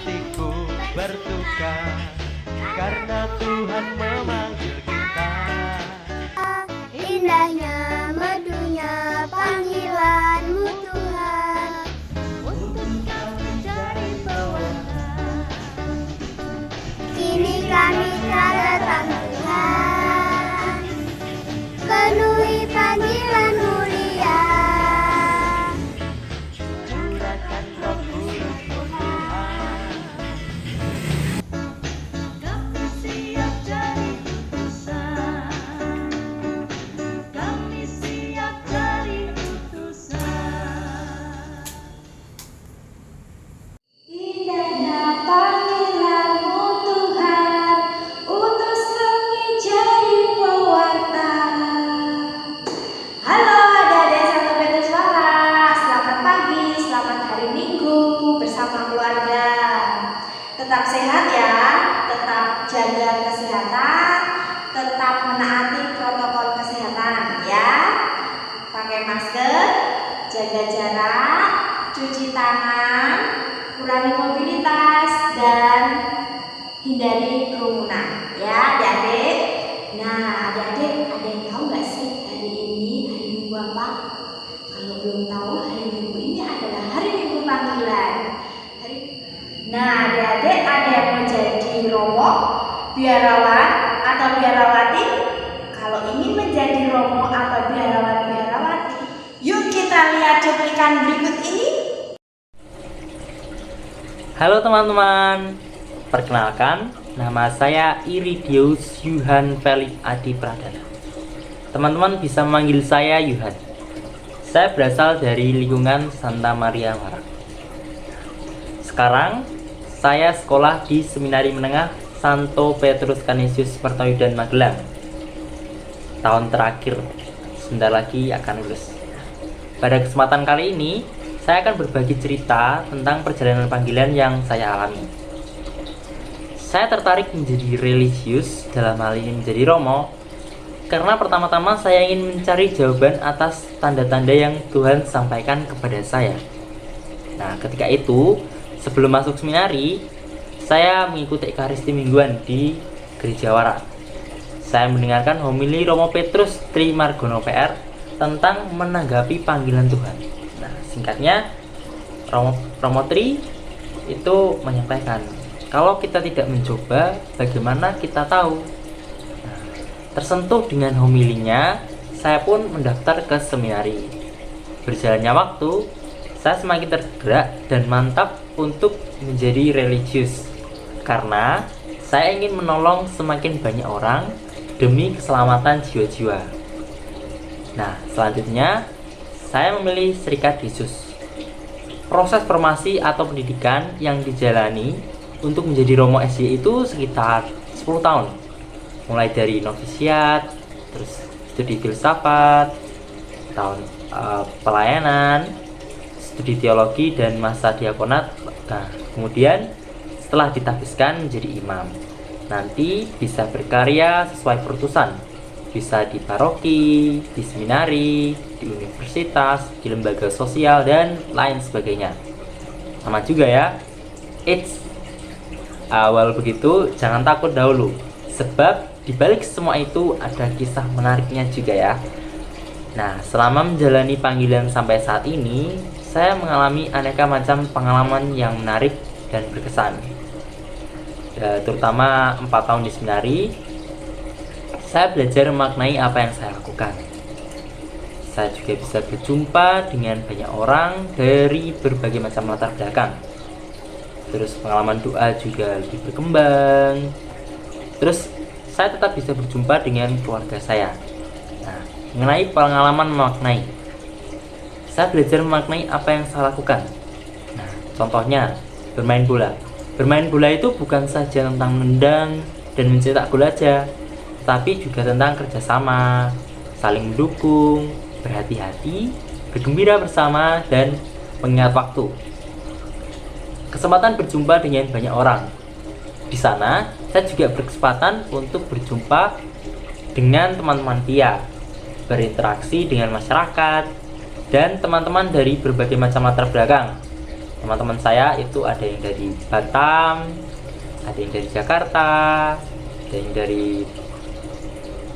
hatiku bertukar karena Tuhan memanggil kita. Indahnya merdunya panggilanmu Tuhan, untuk kami cari pewarna. Kini kami telah datang Tuhan, penuhi panggilan mulia. Curahkan Roh Kudus Tuhan. Kami siap jadi utusan. Kami siap jadi utusan. Indahnya panggilanmu Tuhan, utus kami jadi pewarta. Halo adik-adik satu Petrus Suara, selamat pagi, selamat hari Minggu bersama keluarga. Tetap sehat ya, tetap jaga kesehatan, tetap menaati protokol kesehatan ya. Pakai masker, jaga jarak, cuci tangan, kurangi mobilitas, dan hindari kerumunan ya adik-adik. Nah adik-adik, ada yang tahu nggak sih hari ini hari Minggu apa? Kalau belum tahu, hari Minggu ini adalah hari Minggu panggilan. Nah adik-adik, ada yang mau jadi romo, biarawan, atau biarawati? Kalau ingin menjadi romo atau biarawati, yuk kita lihat cuplikan berikut ini. Halo teman-teman, perkenalkan nama saya Iridius Yuhan Felix Adi Pradana. Teman-teman bisa memanggil saya Yuhan. Saya berasal dari lingkungan Santa Maria Marak. Sekarang saya sekolah di Seminari Menengah Santo Petrus Canisius Mertoyudan Magelang. Tahun terakhir, sebentar lagi akan lulus. Pada kesempatan kali ini, saya akan berbagi cerita tentang perjalanan panggilan yang saya alami. Saya tertarik menjadi religius, dalam hal ini menjadi romo, karena pertama-tama saya ingin mencari jawaban atas tanda-tanda yang Tuhan sampaikan kepada saya. Nah, ketika itu, sebelum masuk seminari, saya mengikuti Ekaristi mingguan di Gereja Warak. Saya mendengarkan homili Romo Petrus Tri Margono PR tentang menanggapi panggilan Tuhan. Nah, singkatnya, Romo Tri itu menyampaikan, kalau kita tidak mencoba, bagaimana kita tahu? Nah, tersentuh dengan homilinya, saya pun mendaftar ke seminari. Berjalannya waktu, saya semakin tergerak dan mantap untuk menjadi religius, karena saya ingin menolong semakin banyak orang demi keselamatan jiwa-jiwa. Nah, selanjutnya saya memilih Serikat Yesus. Proses formasi atau pendidikan yang dijalani untuk menjadi Romo SY itu sekitar 10 tahun. Mulai dari novisiat, terus studi filsafat, tahun pelayanan, studi teologi, dan masa diakonat. Nah, kemudian setelah ditahbiskan menjadi imam, nanti bisa berkarya sesuai perutusan, bisa di paroki, di seminari, di universitas, di lembaga sosial, dan lain sebagainya. Sama juga ya. Awal begitu jangan takut dahulu, sebab dibalik semua itu ada kisah menariknya juga ya. Nah, selama menjalani panggilan sampai saat ini, saya mengalami aneka macam pengalaman yang menarik dan berkesan. Terutama 4 tahun di seminari, saya belajar memaknai apa yang saya lakukan. Saya juga bisa berjumpa dengan banyak orang dari berbagai macam latar belakang. Terus pengalaman doa juga lebih berkembang. Terus saya tetap bisa berjumpa dengan keluarga saya. Nah, mengenai pengalaman memaknai, saya belajar memaknai apa yang saya lakukan. Nah, contohnya bermain bola. Bermain bola itu bukan saja tentang menendang dan mencetak gol aja, tapi juga tentang kerjasama, saling mendukung, berhati-hati, bergembira bersama, dan mengingat waktu. Kesempatan berjumpa dengan banyak orang. Di sana, saya juga berkesempatan untuk berjumpa dengan teman-teman Pia, berinteraksi dengan masyarakat, dan teman-teman dari berbagai macam latar belakang. Teman-teman saya itu ada yang dari Batam, ada yang dari Jakarta, ada yang dari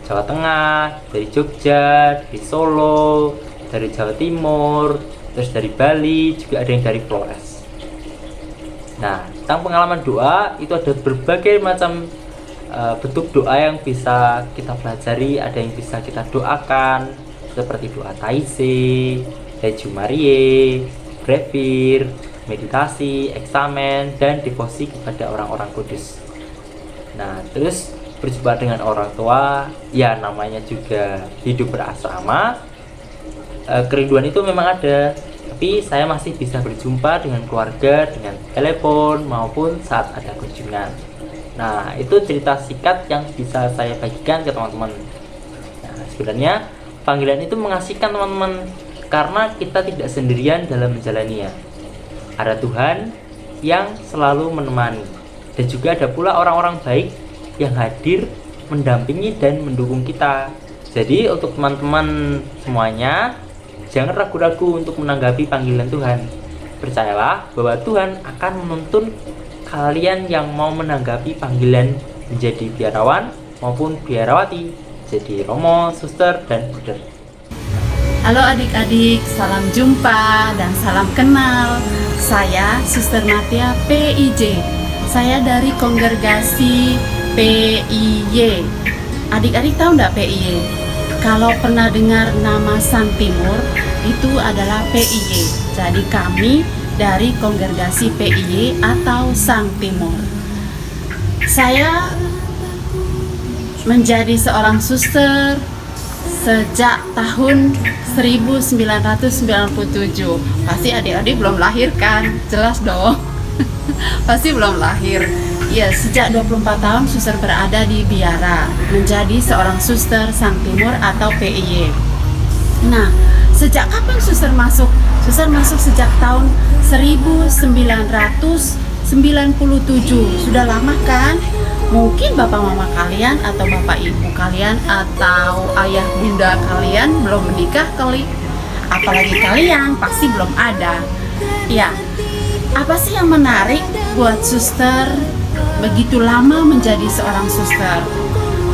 Jawa Tengah, dari Jogja, dari Solo, dari Jawa Timur, terus dari Bali, juga ada yang dari Flores. Nah, tentang pengalaman doa itu ada berbagai macam bentuk doa yang bisa kita pelajari, ada yang bisa kita doakan seperti doa Taizé, Legio Mariae, brevir, meditasi, eksamen, dan devosi kepada orang-orang kudus. Nah, terus berjumpa dengan orang tua, ya namanya juga hidup berasrama. Kerinduan itu memang ada, tapi saya masih bisa berjumpa dengan keluarga dengan telepon maupun saat ada kunjungan. Nah, itu cerita singkat yang bisa saya bagikan ke teman-teman. Nah, sebenarnya panggilan itu mengasihkan teman-teman, karena kita tidak sendirian dalam menjalaninya. Ada Tuhan yang selalu menemani, dan juga ada pula orang-orang baik yang hadir mendampingi dan mendukung kita. Jadi untuk teman-teman semuanya, jangan ragu-ragu untuk menanggapi panggilan Tuhan. Percayalah bahwa Tuhan akan menuntun kalian yang mau menanggapi panggilan menjadi biarawan maupun biarawati, jadi romo, suster, dan bruder. Halo adik-adik, salam jumpa dan salam kenal. Saya Suster Matia PIJ. Saya dari kongregasi PIY. Adik-adik tahu nggak PIY? Kalau pernah dengar nama Sang Timur, itu adalah PIY. Jadi kami dari kongregasi PIY atau Sang Timur. Saya menjadi seorang suster sejak tahun 1997. Pasti adik-adik belum lahir kan? Jelas dong. Pasti belum lahir. Ya, sejak 24 tahun suster berada di biara, menjadi seorang suster Sang Timur atau PIY. Nah, sejak kapan suster masuk? Suster masuk sejak tahun 1997. Sudah lama kan? Mungkin bapak mama kalian atau bapak ibu kalian atau ayah bunda kalian belum menikah kali. Apalagi kalian pasti belum ada. Ya, apa sih yang menarik buat suster begitu lama menjadi seorang suster?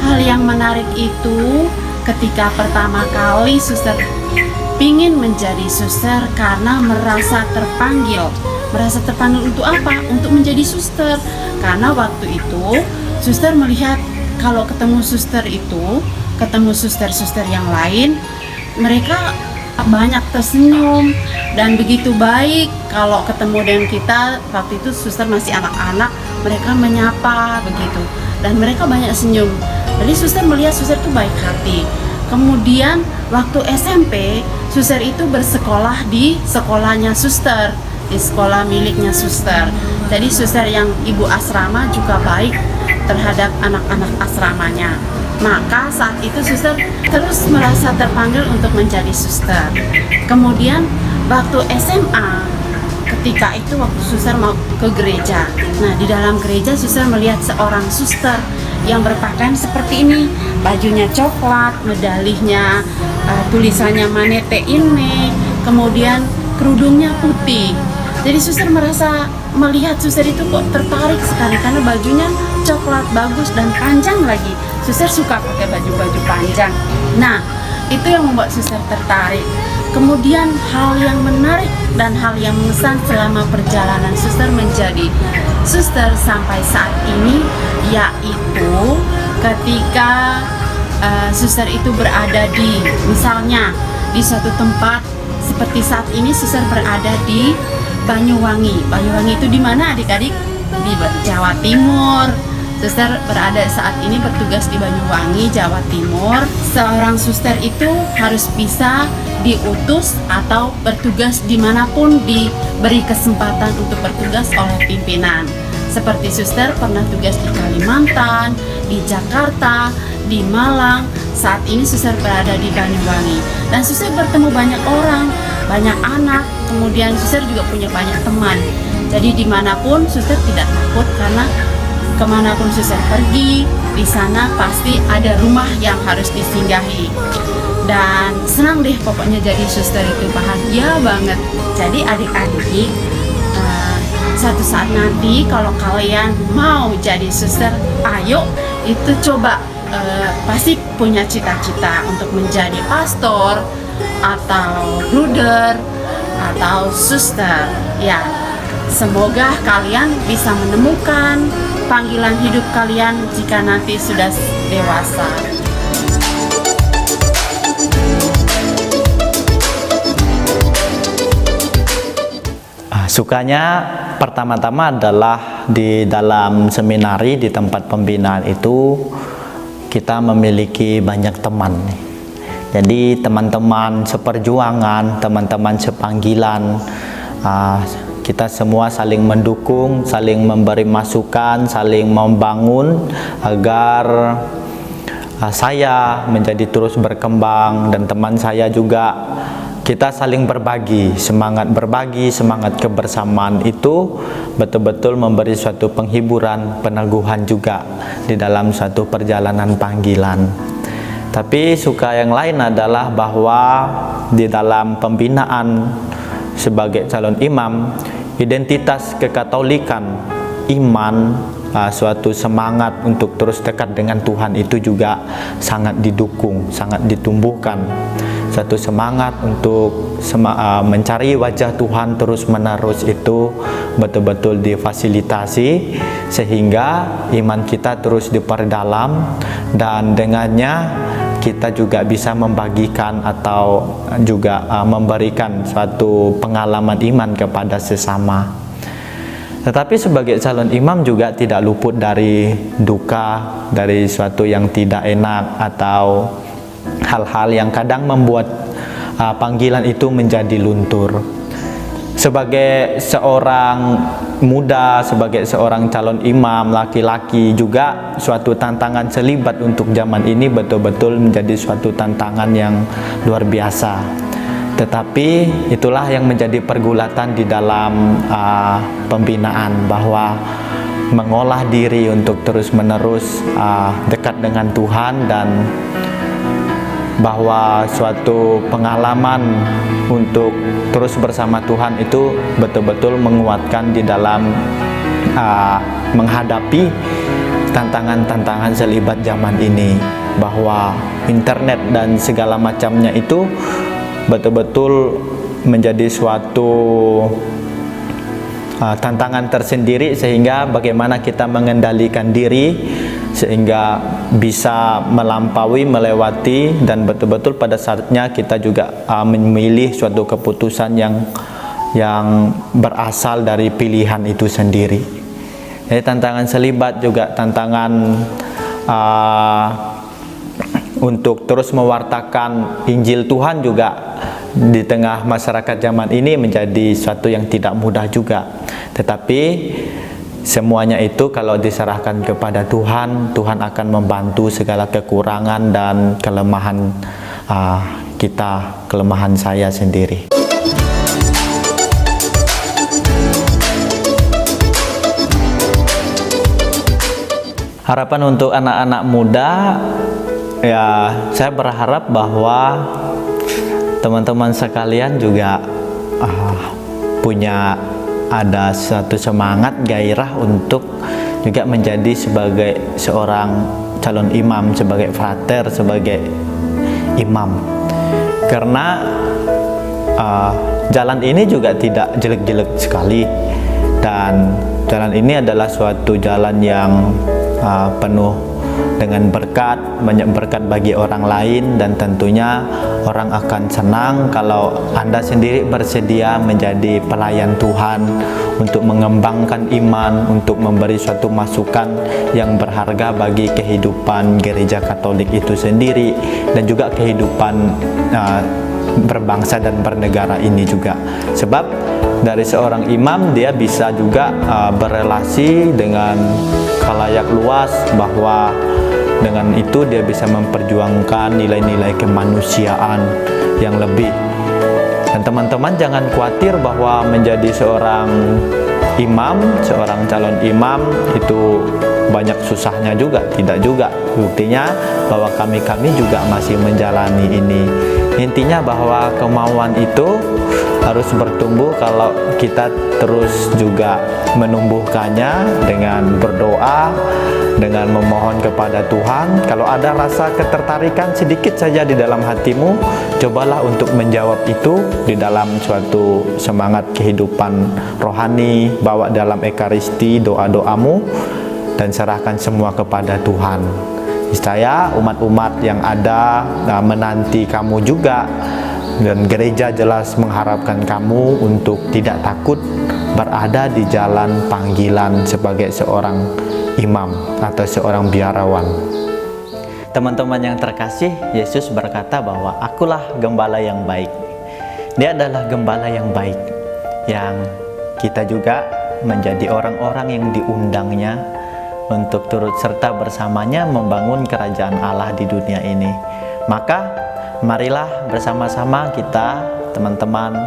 Hal yang menarik itu ketika pertama kali suster ingin menjadi suster karena merasa terpanggil. Merasa terpanggil untuk apa? Untuk menjadi suster. Karena waktu itu suster melihat kalau ketemu suster itu, ketemu suster-suster yang lain, mereka banyak tersenyum dan begitu baik. Kalau ketemu dengan kita, waktu itu suster masih anak-anak, mereka menyapa begitu dan mereka banyak senyum. Jadi suster melihat suster itu baik hati. Kemudian waktu SMP, suster itu bersekolah di sekolahnya suster, di sekolah miliknya suster. Jadi suster yang ibu asrama juga baik terhadap anak-anak asramanya. Maka saat itu suster terus merasa terpanggil untuk menjadi suster. Kemudian waktu SMA, ketika itu waktu suster mau ke gereja. Nah, di dalam gereja suster melihat seorang suster yang berpakaian seperti ini, bajunya coklat, medalihnya tulisannya Manete Inme, kemudian kerudungnya putih. Jadi suster merasa melihat suster itu kok tertarik sekali karena bajunya coklat, bagus dan panjang lagi. Suster suka pakai baju-baju panjang. Nah, itu yang membuat suster tertarik. Kemudian hal yang menarik dan hal yang mengesan selama perjalanan suster menjadi suster sampai saat ini, yaitu ketika suster itu berada di, misalnya di suatu tempat seperti saat ini suster berada di Banyuwangi. Banyuwangi itu di mana adik-adik? Di Jawa Timur. Suster berada saat ini bertugas di Banyuwangi, Jawa Timur. Seorang suster itu harus bisa diutus atau bertugas dimanapun diberi kesempatan untuk bertugas oleh pimpinan. Seperti suster pernah tugas di Kalimantan, di Jakarta, di Malang. Saat ini suster berada di Banyuwangi. Dan suster bertemu banyak orang, banyak anak, kemudian suster juga punya banyak teman. Jadi dimanapun suster tidak takut karena kemanapun suster pergi, di sana pasti ada rumah yang harus disinggahi. Dan senang deh pokoknya jadi suster itu, bahagia banget. Jadi adik-adik, Suatu saat nanti kalau kalian mau jadi suster, ayo itu coba pasti punya cita-cita untuk menjadi pastor atau bruder atau suster. Ya, semoga kalian bisa menemukan panggilan hidup kalian jika nanti sudah dewasa. Sukanya pertama-tama adalah di dalam seminari, di tempat pembinaan itu kita memiliki banyak teman. Jadi teman-teman seperjuangan, teman-teman sepanggilan, kita semua saling mendukung, saling memberi masukan, saling membangun agar saya menjadi terus berkembang, dan teman saya juga. Kita saling berbagi, semangat kebersamaan itu betul-betul memberi suatu penghiburan, peneguhan juga di dalam suatu perjalanan panggilan. Tapi suka yang lain adalah bahwa di dalam pembinaan sebagai calon imam, identitas kekatolikan, iman, suatu semangat untuk terus dekat dengan Tuhan itu juga sangat didukung, sangat ditumbuhkan. Satu semangat untuk mencari wajah Tuhan terus-menerus itu betul-betul difasilitasi, sehingga iman kita terus diperdalam, dan dengannya kita juga bisa membagikan atau juga memberikan suatu pengalaman iman kepada sesama. Tetapi sebagai calon imam juga tidak luput dari duka, dari suatu yang tidak enak atau hal-hal yang kadang membuat panggilan itu menjadi luntur. Sebagai seorang muda, sebagai seorang calon imam laki-laki, juga suatu tantangan selibat untuk zaman ini betul-betul menjadi suatu tantangan yang luar biasa. Tetapi itulah yang menjadi pergulatan di dalam pembinaan, bahwa mengolah diri untuk terus-menerus dekat dengan Tuhan, dan bahwa suatu pengalaman untuk terus bersama Tuhan itu betul-betul menguatkan di dalam menghadapi tantangan-tantangan selibat zaman ini, bahwa internet dan segala macamnya itu betul-betul menjadi suatu tantangan tersendiri, sehingga bagaimana kita mengendalikan diri sehingga bisa melampaui, melewati, dan betul-betul pada saatnya kita juga memilih suatu keputusan yang berasal dari pilihan itu sendiri. Jadi tantangan selibat juga tantangan untuk terus mewartakan Injil Tuhan juga di tengah masyarakat zaman ini menjadi suatu yang tidak mudah juga. Tetapi semuanya itu kalau diserahkan kepada Tuhan, Tuhan akan membantu segala kekurangan dan kelemahan kita, kelemahan saya sendiri. Harapan untuk anak-anak muda, ya saya berharap bahwa teman-teman sekalian juga punya ada suatu semangat, gairah untuk juga menjadi sebagai seorang calon imam, sebagai frater, sebagai imam. Karena jalan ini juga tidak jelek-jelek sekali, dan jalan ini adalah suatu jalan yang penuh dengan berkat, banyak berkat bagi orang lain, dan tentunya orang akan senang kalau Anda sendiri bersedia menjadi pelayan Tuhan untuk mengembangkan iman, untuk memberi suatu masukan yang berharga bagi kehidupan Gereja Katolik itu sendiri, dan juga kehidupan berbangsa dan bernegara ini juga. Sebab dari seorang imam dia bisa juga berelasi dengan khalayak luas, bahwa dengan itu dia bisa memperjuangkan nilai-nilai kemanusiaan yang lebih. Dan teman-teman jangan khawatir bahwa menjadi seorang imam, seorang calon imam itu banyak susahnya juga, tidak juga. Buktinya bahwa kami juga masih menjalani ini. Intinya bahwa kemauan itu harus bertumbuh kalau kita terus juga menumbuhkannya dengan berdoa, dengan memohon kepada Tuhan. Kalau ada rasa ketertarikan sedikit saja di dalam hatimu, cobalah untuk menjawab itu di dalam suatu semangat kehidupan rohani. Bawa dalam ekaristi doa-doamu dan serahkan semua kepada Tuhan. Saya umat-umat yang ada menanti kamu juga, dan gereja jelas mengharapkan kamu untuk tidak takut berada di jalan panggilan sebagai seorang imam atau seorang biarawan. Teman-teman yang terkasih, Yesus berkata bahwa akulah gembala yang baik. Dia adalah gembala yang baik, yang kita juga menjadi orang-orang yang diundangnya untuk turut serta bersamanya membangun kerajaan Allah di dunia ini. Maka marilah bersama-sama kita, teman-teman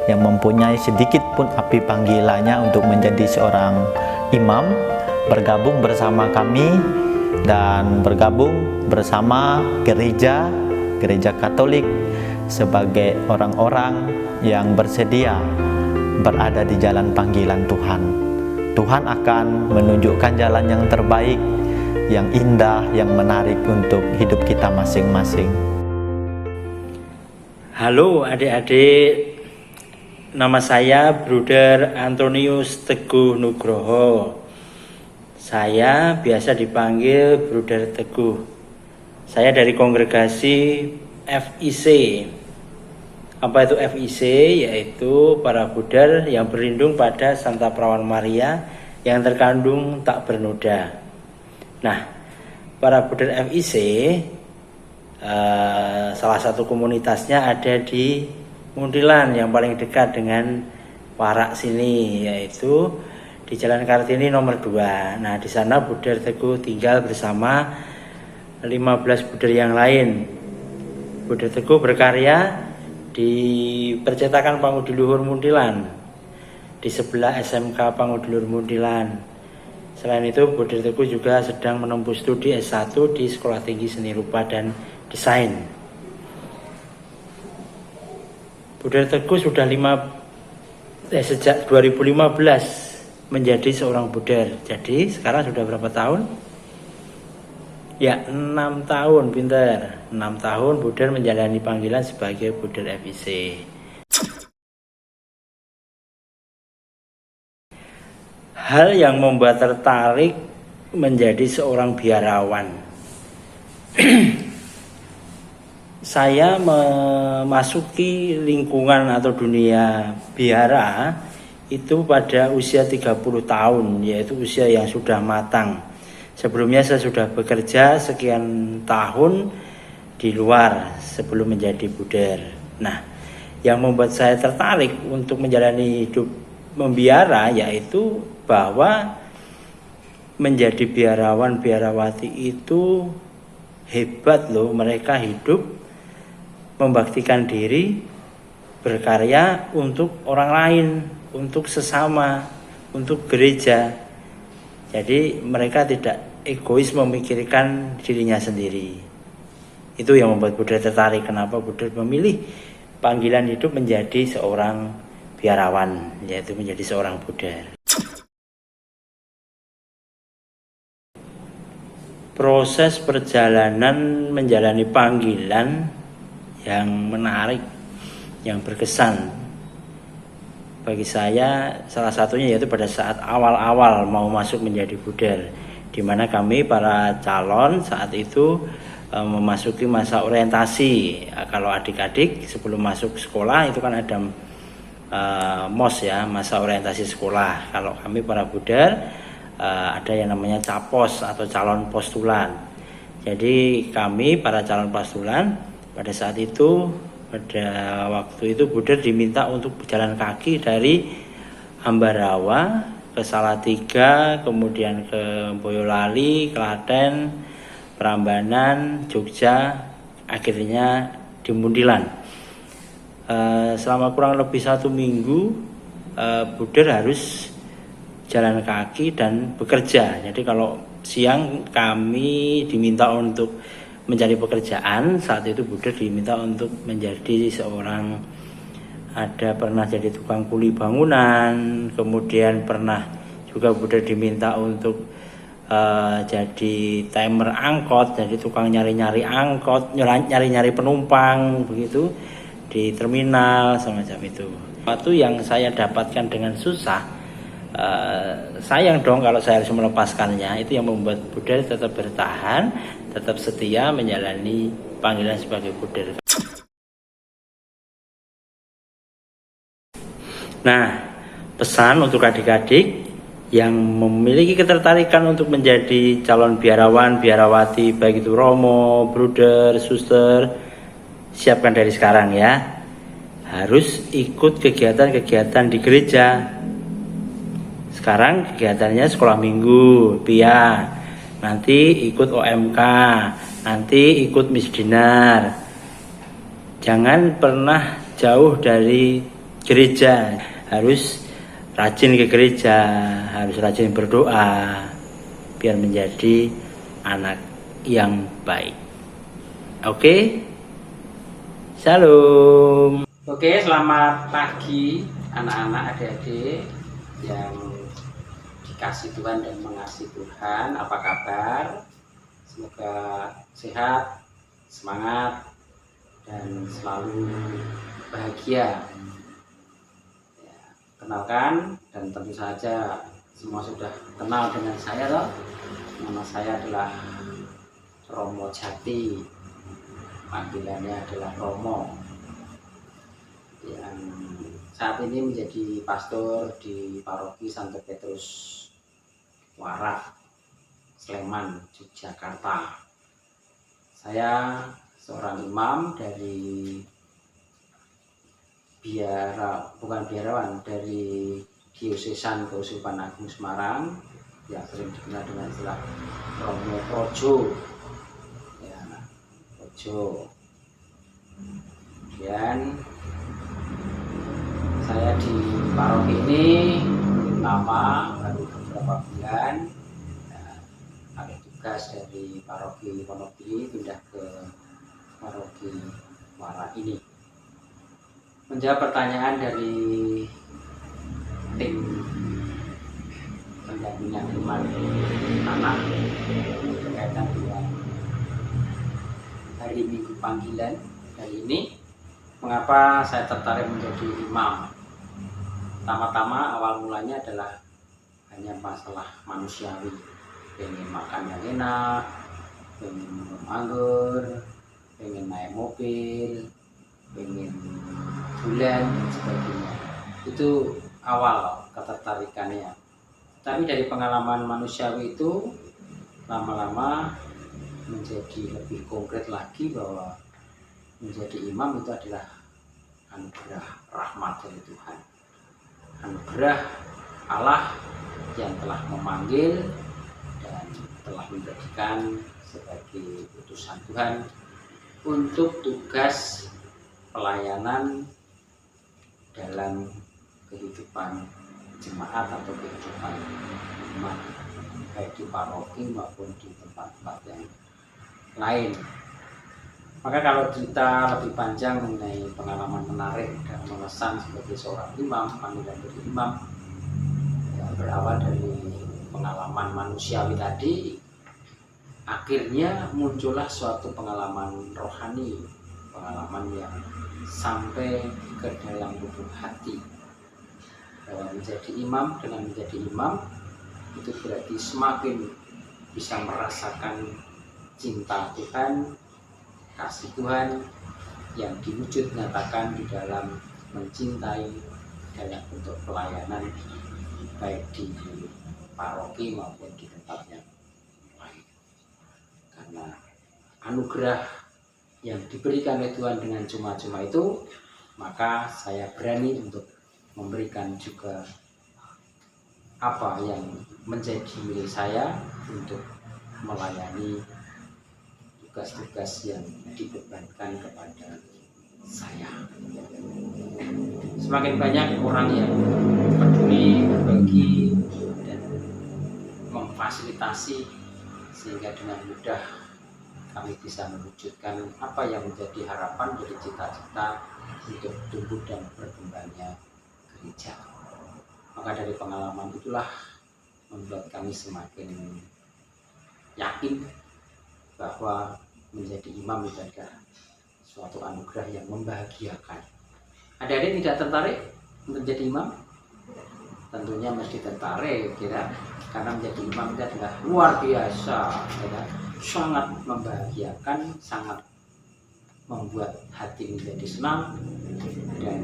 yang mempunyai sedikit pun api panggilannya untuk menjadi seorang imam, bergabung bersama kami dan bergabung bersama gereja Katolik sebagai orang-orang yang bersedia berada di jalan panggilan Tuhan. Tuhan akan menunjukkan jalan yang terbaik, yang indah, yang menarik untuk hidup kita masing-masing. Halo adik-adik, nama saya Bruder Antonius Teguh Nugroho. Saya biasa dipanggil Bruder Teguh. Saya dari kongregasi FIC. Apa itu FIC? Yaitu para Buddha yang berlindung pada Santa Perawan Maria yang terkandung tak bernoda. Nah, para Buddha FIC salah satu komunitasnya ada di Muntilan yang paling dekat dengan Warak sini, yaitu di Jalan Kartini nomor 2. Nah, di sana Buddha Teguh tinggal bersama 15 Buddha yang lain. Buddha Teguh berkarya di Percetakan Pangudiluhur Muntilan, di sebelah SMK Pangudiluhur Muntilan. Selain itu, Buddha Teguh juga sedang menempuh studi S1 di Sekolah Tinggi Seni Rupa dan Desain. Buddha Teguh sudah sejak 2015 menjadi seorang Buddha. Jadi sekarang sudah berapa tahun? Ya, 6 tahun, pintar. 6 tahun Buddha menjalani panggilan sebagai Buddha FIC. Hal yang membuat tertarik menjadi seorang biarawan. Saya memasuki lingkungan atau dunia biara itu pada usia 30 tahun, yaitu usia yang sudah matang. Sebelumnya saya sudah bekerja sekian tahun di luar sebelum menjadi Buddha. Nah, yang membuat saya tertarik untuk menjalani hidup membiara yaitu bahwa menjadi biarawan biarawati itu hebat loh. Mereka hidup membaktikan diri, berkarya untuk orang lain, untuk sesama, untuk gereja. Jadi mereka tidak egois memikirkan dirinya sendiri. Itu yang membuat Buddha tertarik. Kenapa Buddha memilih panggilan hidup menjadi seorang biarawan, yaitu menjadi seorang Buddha. Proses perjalanan menjalani panggilan yang menarik, yang berkesan bagi saya, salah satunya yaitu pada saat awal-awal mau masuk menjadi Buddha, di mana kami para calon saat itu memasuki masa orientasi. Kalau adik-adik sebelum masuk sekolah itu kan ada MOS ya, masa orientasi sekolah. Kalau kami para Buddha ada yang namanya capos atau calon postulan. Jadi kami para calon postulan pada saat itu, pada waktu itu Buddha diminta untuk berjalan kaki dari Ambarawa ke Salatiga, kemudian ke Boyolali, Klaten, Prambanan, Jogja, akhirnya di Muntilan. Selama kurang lebih 1 minggu Buddha harus jalan kaki dan bekerja. Jadi kalau siang kami diminta untuk mencari pekerjaan, saat itu Buddha diminta untuk menjadi seorang, pernah jadi tukang kuli bangunan, kemudian pernah juga Bunda diminta untuk jadi timer angkot, jadi tukang nyari-nyari angkot, nyari-nyari penumpang begitu di terminal semacam itu. Waktu yang saya dapatkan dengan susah, sayang dong kalau saya harus melepaskannya. Itu yang membuat Bunda tetap bertahan, tetap setia menjalani panggilan sebagai Buder. Nah, pesan untuk adik-adik yang memiliki ketertarikan untuk menjadi calon biarawan, biarawati, baik itu Romo, Bruder, Suster, siapkan dari sekarang ya. Harus ikut kegiatan-kegiatan di gereja. Sekarang kegiatannya sekolah minggu, PIA. Nanti ikut OMK, nanti ikut misdinar. Jangan pernah jauh dari gereja. Harus rajin ke gereja, harus rajin berdoa biar menjadi anak yang baik. Oke? Shalom. Oke, selamat pagi anak-anak, adik-adik yang dikasih Tuhan dan mengasihi Tuhan. Apa kabar? Semoga sehat, semangat, dan selalu bahagia. Kenalkan, dan tentu saja semua sudah kenal dengan saya loh. Nama saya adalah Romo Jati, panggilannya adalah Romo, yang saat ini menjadi pastor di Paroki Santo Petrus Warak, Sleman, Yogyakarta. Saya seorang imam dari bukan biarawan, dari Diosesan Keuskupan Agung Semarang yang sering dikenal dengan istilah Romo Projo ya, Projo. Kemudian saya di paroki ini lama, baru beberapa bulan, ada tugas dari paroki Wonogiri pindah ke paroki Warak ini. Menjawab pertanyaan dari tim pendampingan iman anak berkaitan dengan hari Minggu panggilan hari ini, mengapa saya tertarik menjadi imam? Pertama-tama awal mulanya adalah hanya masalah manusiawi, pengen makan yang enak, pengen minum anggur, pengen naik mobil, pengen bulan dan sebagainya. Itu awal ketertarikannya. Tapi dari pengalaman manusiawi itu lama-lama menjadi lebih konkret lagi bahwa menjadi imam itu adalah anugerah rahmat dari Tuhan, anugerah Allah yang telah memanggil dan telah menjadikan sebagai utusan Tuhan untuk tugas pelayanan dalam kehidupan jemaat atau kehidupan umat, baik di paroki maupun di tempat-tempat yang lain. Maka kalau kita lebih panjang mengenai pengalaman menarik dan mengesan sebagai seorang imam, panggilan dari imam, yang berawal dari pengalaman manusiawi tadi, akhirnya muncullah suatu pengalaman rohani, pengalaman yang sampai ke dalam lubuk hati, bahwa menjadi imam, dengan menjadi imam itu berarti semakin bisa merasakan cinta Tuhan, kasih Tuhan yang diwujud nyatakan di dalam mencintai dalam bentuk pelayanan, baik di paroki maupun di tempat yang lain. Karena anugerah yang diberikan oleh Tuhan dengan cuma-cuma itu, maka saya berani untuk memberikan juga apa yang menjadi milik saya untuk melayani tugas-tugas yang dibebankan kepada saya. Semakin banyak orang yang peduli, berbagi, dan memfasilitasi, sehingga dengan mudah kami bisa mewujudkan apa yang menjadi harapan, dari cita-cita untuk tumbuh dan berkembangnya gereja. Maka dari pengalaman itulah membuat kami semakin yakin bahwa menjadi imam itu adalah suatu anugerah yang membahagiakan. Adik-adik tidak tertarik untuk menjadi imam? Tentunya mesti tertarik, ya, karena menjadi imam itu adalah luar biasa, ya, sangat membahagiakan, sangat membuat hati menjadi senang, dan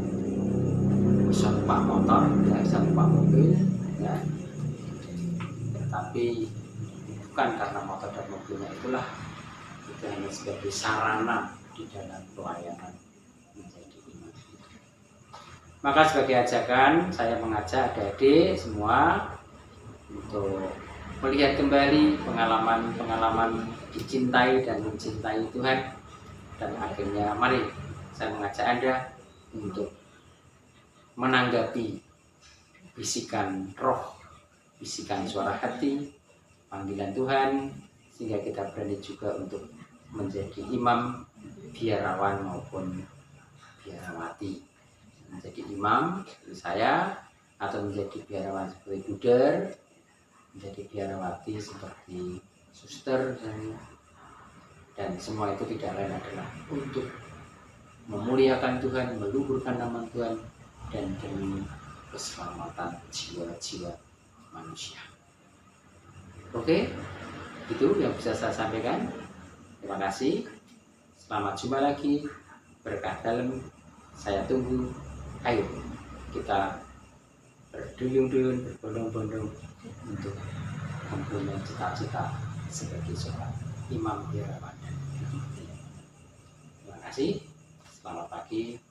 bisa numpak motor, ya, bisa numpak mobil, ya. Tapi bukan karena motor dan mobilnya itulah, itu hanya sebagai sarana di dalam pelayanan menjadi imam. Maka sebagai ajakan, saya mengajak adik-adik semua untuk melihat kembali pengalaman-pengalaman dicintai dan mencintai Tuhan. Dan akhirnya mari saya mengajak Anda untuk menanggapi bisikan roh, bisikan suara hati, panggilan Tuhan, sehingga kita berani juga untuk menjadi imam, biarawan maupun biarawati. Menjadi imam seperti saya, atau menjadi biarawan seperti Buder, menjadi biarawati seperti suster, dan semua itu tidak lain adalah untuk memuliakan Tuhan, meluhurkan nama Tuhan, dan demi keselamatan jiwa-jiwa manusia. Oke, itu yang bisa saya sampaikan. Terima kasih. Selamat jumpa lagi. Berkah dalam. Saya tunggu. Ayo kita berduyun-duyun, berbondong-bondong untuk mempunyai cita-cita sebagai seorang imam biarawan. Terima kasih. Selamat pagi.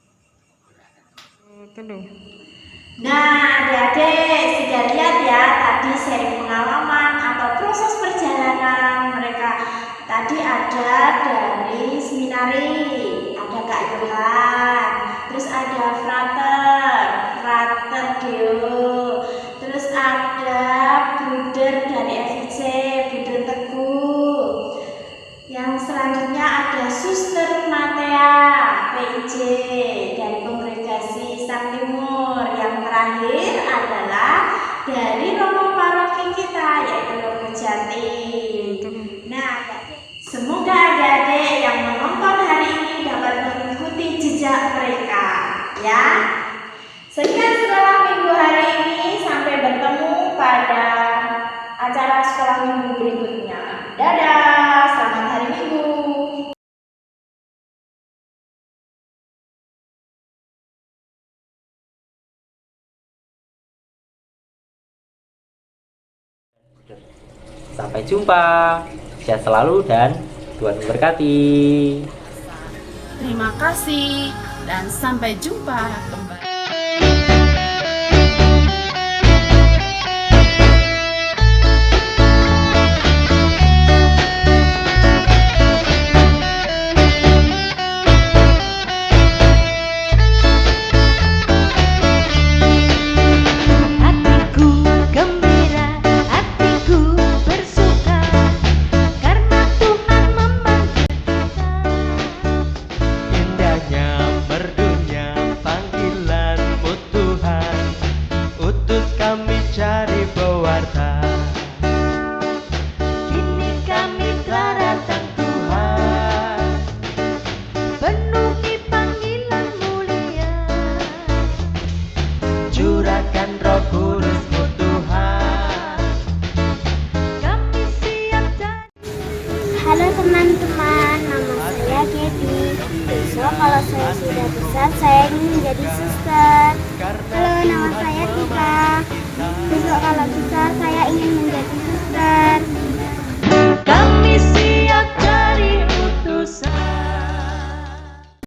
Nah, adik-adik sudah lihat ya tadi sharing pengalaman atau proses perjalanan mereka. Tadi ada dari seminari, ada Kak Yohan, terus ada Frater Deo, terus ada Buder dari FIC, Buder Teguh. Yang selanjutnya ada Suster Matea, PIJ dari Kongregasi Sang Timur. Yang terakhir adalah dari Romo Paroki kita, yaitu Romo Jatim. Nah, semoga adik-adik yang menonton hari ini dapat mengikuti jejak mereka, ya. Sekian sekolah minggu hari ini, sampai bertemu pada acara sekolah minggu berikutnya. Dadah, selamat hari Minggu. Sampai jumpa. Sehat selalu dan Tuhan memberkati. Terima kasih dan sampai jumpa kembali. Hatiku gembira, hatiku bersuka, karena Tuhan memanggil kita. Indahnya merdunya panggilan-Mu Tuhan, utus kami cari pewarta. Kini kami telah datang Tuhan, penuhi panggilan mulia. Curahkan Roh Kudus-Mu Tuhan, kami siap jadi. Halo teman-teman, nama saya Gaby. Besok kalau saya sudah besar, saya ingin menjadi suster. Halo, nama saya Tika.